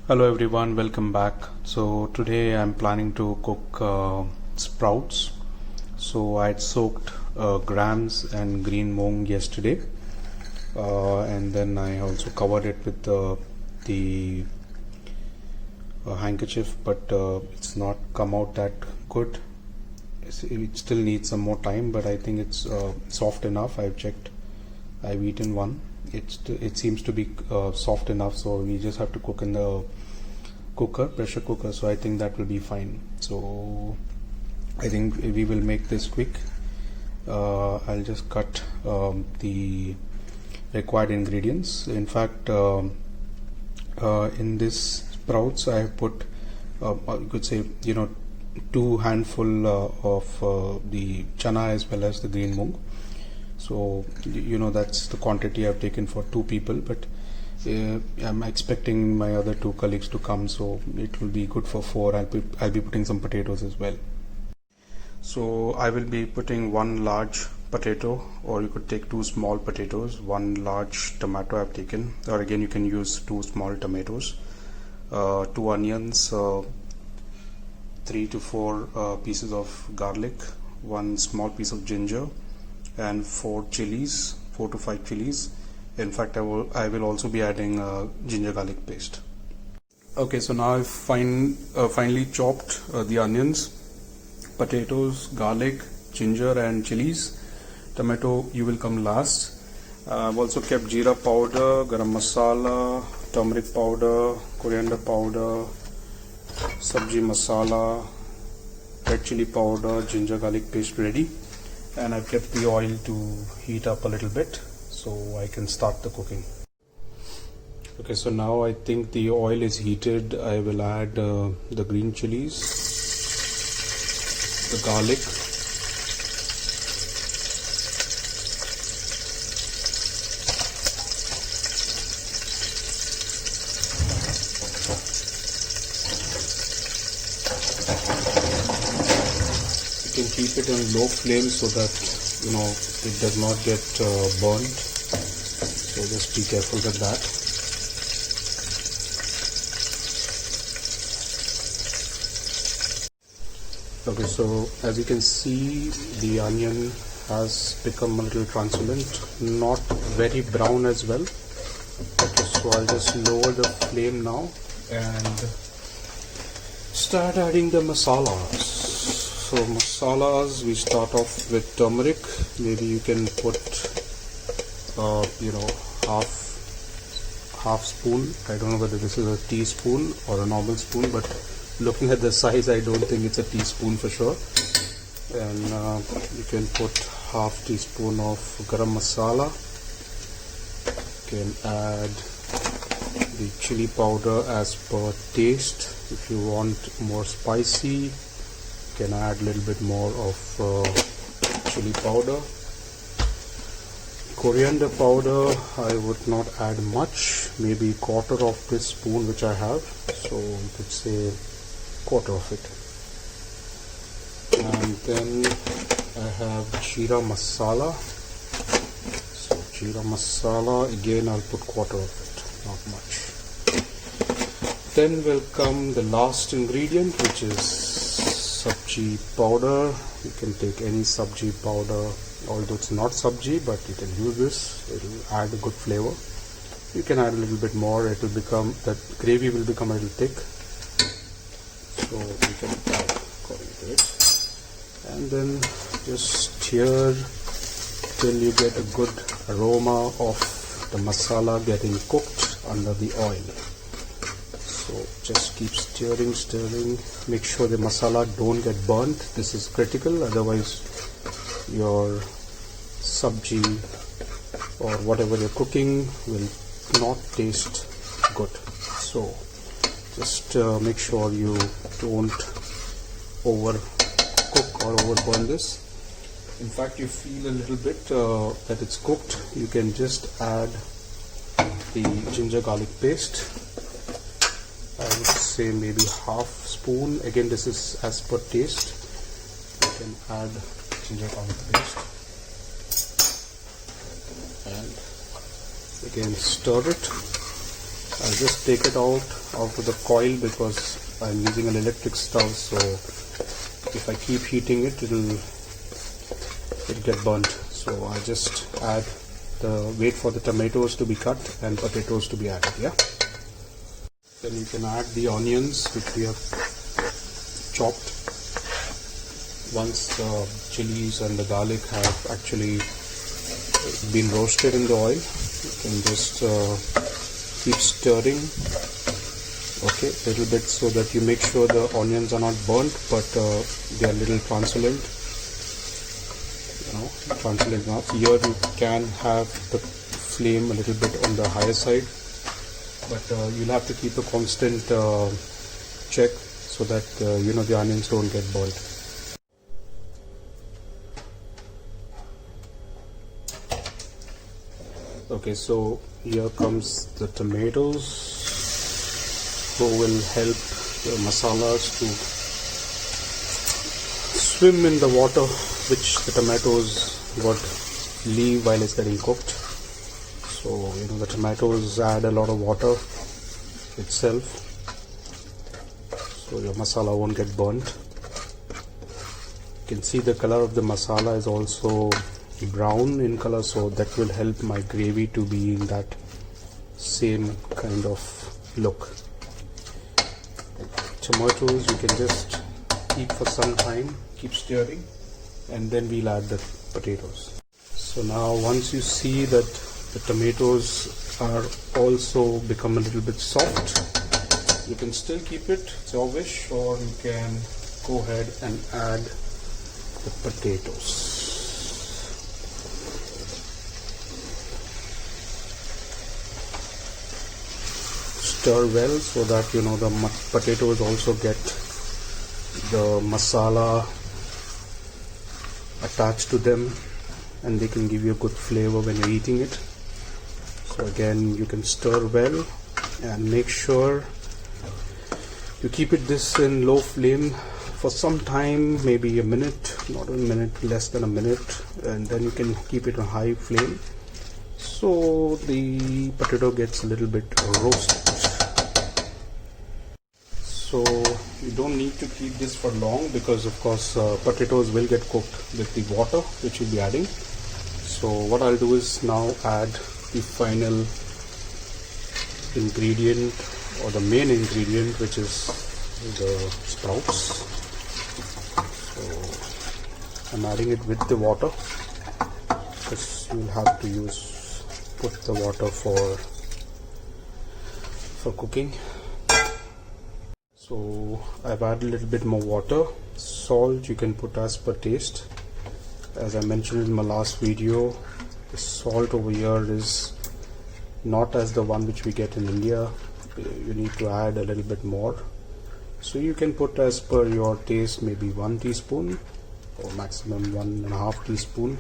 Hello everyone, welcome back. So today I'm planning to cook sprouts. So I had soaked grams and green mung yesterday, and then I also covered it with the handkerchief, but it's not come out that good. It still needs some more time, but I think it's soft enough. I've checked. I've eaten one. It seems to be soft enough, so we just have to cook in the pressure cooker, so I think that will be fine. So I think we will make this quick. I'll just cut the required ingredients. In fact, in this sprouts I have put you could say 2 handful of the chana as well as the green mung. So that's the quantity I've taken for 2 people, but I'm expecting my other 2 colleagues to come, so it will be good for 4. I'll be putting some potatoes as well. So I will be putting 1 large potato, or you could take 2 small potatoes, 1 large tomato I've taken, or again you can use 2 small tomatoes, 2 onions, 3 to 4 pieces of garlic, 1 small piece of ginger, and 4 chilies, 4 to 5 chilies. In fact, I will also be adding ginger garlic paste. Okay, so now I've finally chopped the onions, potatoes, garlic, ginger and chilies. Tomato you will come last. I've also kept jeera powder, garam masala, turmeric powder, coriander powder, sabji masala, red chili powder, ginger garlic paste ready, and I've kept the oil to heat up a little bit so I can start the cooking. Okay, so now I think the oil is heated. I will add the green chilies, the garlic, you can keep it on low flame so that it does not get burnt, so just be careful with that. Okay, so as you can see, the onion has become a little translucent, not very brown as well. Okay, so I'll just lower the flame now and start adding the masalas. So masalas, we start off with turmeric. Maybe you can put half spoon. I don't know whether this is a teaspoon or a normal spoon, but looking at the size, I don't think it's a teaspoon for sure. And you can put half teaspoon of garam masala. You can add the chili powder as per taste. If you want more spicy, you can add a little bit more of chili powder. Coriander powder, I would not add much, maybe quarter of this spoon which I have, so you could say quarter of it. And then I have jeera masala. So jeera masala, again I'll put quarter of it, not much. Then will come the last ingredient, which is sabji powder. You can take any sabji powder, although it's not sabji, but you can use this. It will add a good flavor. You can add a little bit more. It will become, that gravy will become a little thick, so you can add according to it. And then just stir till you get a good aroma of the masala getting cooked under the oil. So just keep stirring. Make sure the masala don't get burnt. This is critical, otherwise your sabji or whatever you're cooking will not taste good. So just make sure you don't overcook or overburn this. In fact, you feel a little bit that it's cooked, you can just add the ginger garlic paste. I would say maybe half spoon. Again, this is as per taste. You can add ginger garlic paste and again stir it. I'll just take it out of the coil because I'm using an electric stove, so if I keep heating it, it'll get burnt. So I just wait for the tomatoes to be cut and potatoes to be added. Yeah. Then you can add the onions which we have chopped. Once the chilies and the garlic have actually been roasted in the oil, you can just keep stirring, okay, a little bit, so that you make sure the onions are not burnt, but they are a little translucent, translucent enough. Here you can have the flame a little bit on the higher side, but you'll have to keep a constant check so that the onions don't get burnt. Okay, so here comes the tomatoes, who will help the masalas to swim in the water which the tomatoes would leave while it's getting cooked. So the tomatoes add a lot of water itself, so your masala won't get burnt. You can see the color of the masala is also brown in color, so that will help my gravy to be in that same kind of look. Tomatoes you can just keep for some time, keep stirring, and then we'll add the potatoes. So now once you see that the tomatoes are also become a little bit soft, you can still keep it, it's your wish, or you can go ahead and add the potatoes. Stir well so that the potatoes also get the masala attached to them, and they can give you a good flavor when you're eating it. So again, you can stir well and make sure you keep it this in low flame for some time, maybe a minute, not a minute, less than a minute, and then you can keep it on high flame so the potato gets a little bit roasted. So you don't need to keep this for long, because of course potatoes will get cooked with the water which you'll be adding. So what I'll do is now add the final ingredient, or the main ingredient, which is the sprouts. So I'm adding it with the water, because you'll have to put the water for cooking. So I've added a little bit more water. Salt you can put as per taste. As I mentioned in my last video, the salt over here is not as the one which we get in India. You need to add a little bit more. So you can put as per your taste, maybe 1 teaspoon or maximum 1.5 teaspoon.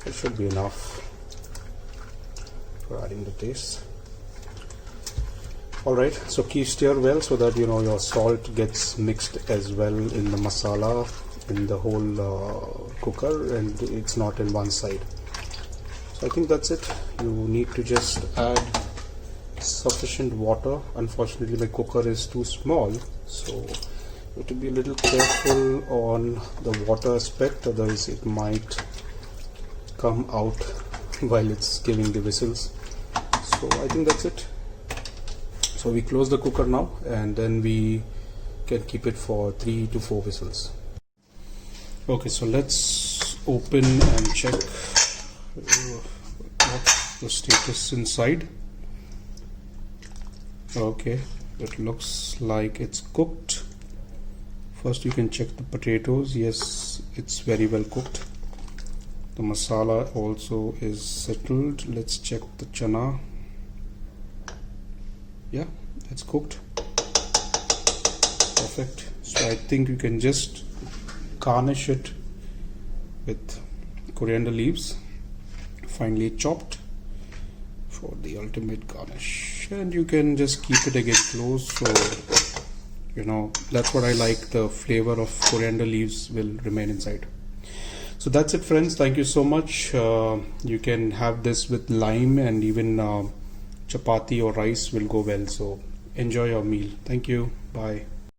It should be enough for adding the taste. Alright, so keep stir well so that your salt gets mixed as well in the masala, in the whole cooker, and it's not in one side. So I think that's it. You need to just add sufficient water. Unfortunately my cooker is too small, so you have to be a little careful on the water aspect, otherwise it might come out while it's giving the whistles. So I think that's it. So we close the cooker now, and then we can keep it for 3 to 4 whistles. Okay, so let's open and check what's the status inside. Okay, it looks like it's cooked. First you can check the potatoes. Yes, it's very well cooked. The masala also is settled. Let's check the chana. Yeah, it's cooked. Perfect. So I think you can just garnish it with coriander leaves, finely chopped, for the ultimate garnish. And you can just keep it again close, so that's what I like, the flavor of coriander leaves will remain inside. So that's it, friends. Thank you so much. You can have this with lime and even chapati or rice will go well. So enjoy your meal. Thank you. Bye.